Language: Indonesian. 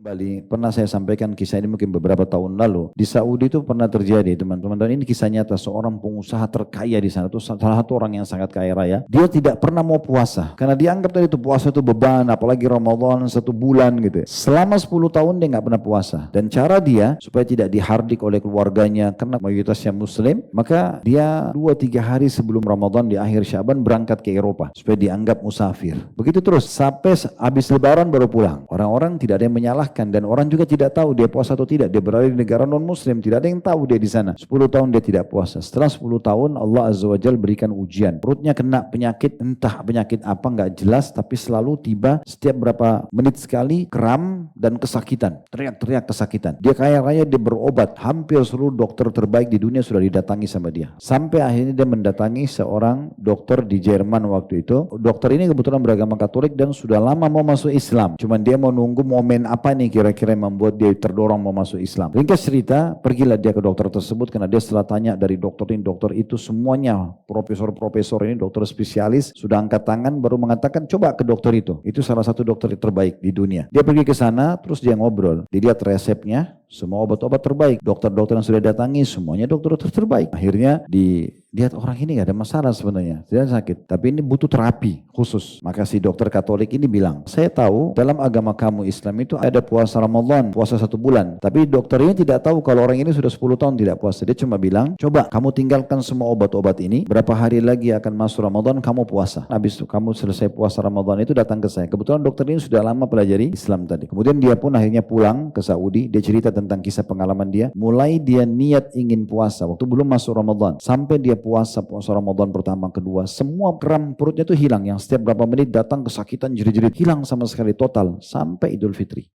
Bali, pernah saya sampaikan kisah ini mungkin beberapa tahun lalu. Di Saudi itu pernah terjadi, teman-teman. Dan ini kisah nyata seorang pengusaha terkaya di sana. Itu salah satu orang yang sangat kaya raya. Dia tidak pernah mau puasa. Karena dianggap tadi itu puasa itu beban, apalagi Ramadan 1 bulan gitu. Selama 10 tahun dia nggak pernah puasa. Dan cara dia, supaya tidak dihardik oleh keluarganya, karena mayoritasnya Muslim, maka dia 2-3 hari sebelum Ramadan di akhir Syaban berangkat ke Eropa. Supaya dianggap musafir. Begitu terus, sampai habis Lebaran baru pulang. Orang-orang tidak ada yang menyalahkan. Dan orang juga tidak tahu dia puasa atau tidak. Dia berada di negara non-muslim, tidak ada yang tahu dia di sana. 10 tahun dia tidak puasa. Setelah 10 tahun Allah Azza wa Jalla berikan ujian. Perutnya kena penyakit, entah penyakit apa nggak jelas, tapi selalu tiba setiap berapa menit sekali kram dan kesakitan. Teriak-teriak kesakitan. Dia kaya raya, dia berobat. Hampir seluruh dokter terbaik di dunia sudah didatangi sama dia. Sampai akhirnya dia mendatangi seorang dokter di Jerman waktu itu. Dokter ini kebetulan beragama Katolik dan sudah lama mau masuk Islam. Cuman dia mau nunggu momen apa nih kira-kira yang membuat dia terdorong mau masuk Islam. Ringkas cerita, pergilah dia ke dokter tersebut karena dia setelah tanya dari dokter ini, dokter itu, semuanya profesor-profesor ini, dokter spesialis, sudah angkat tangan baru mengatakan coba ke dokter itu. Itu salah satu dokter terbaik di dunia. Dia pergi ke sana, terus dia ngobrol. Dilihat resepnya, semua obat-obat terbaik. Dokter-dokter yang sudah datangi, semuanya dokter-dokter terbaik. Akhirnya dilihat orang ini gak ada masalah sebenarnya, tidak sakit. Tapi ini butuh terapi khusus. Maka si dokter Katolik ini bilang, saya tahu dalam agama kamu Islam itu ada puasa Ramadan, puasa 1 bulan. Tapi dokter ini tidak tahu kalau orang ini sudah 10 tahun tidak puasa. Dia cuma bilang, coba kamu tinggalkan semua obat-obat ini, berapa hari lagi akan masuk Ramadan, kamu puasa. Habis itu kamu selesai puasa Ramadan itu datang ke saya. Kebetulan dokter ini sudah lama pelajari Islam tadi. Kemudian dia pun akhirnya pulang ke Saudi, dia cerita tentang kisah pengalaman dia. Mulai dia niat ingin puasa, waktu belum masuk Ramadan. Sampai dia puasa Ramadan pertama, kedua, semua kram perutnya itu hilang. Yang setiap berapa menit datang kesakitan, jerit-jerit, hilang sama sekali total sampai Idul Fitri.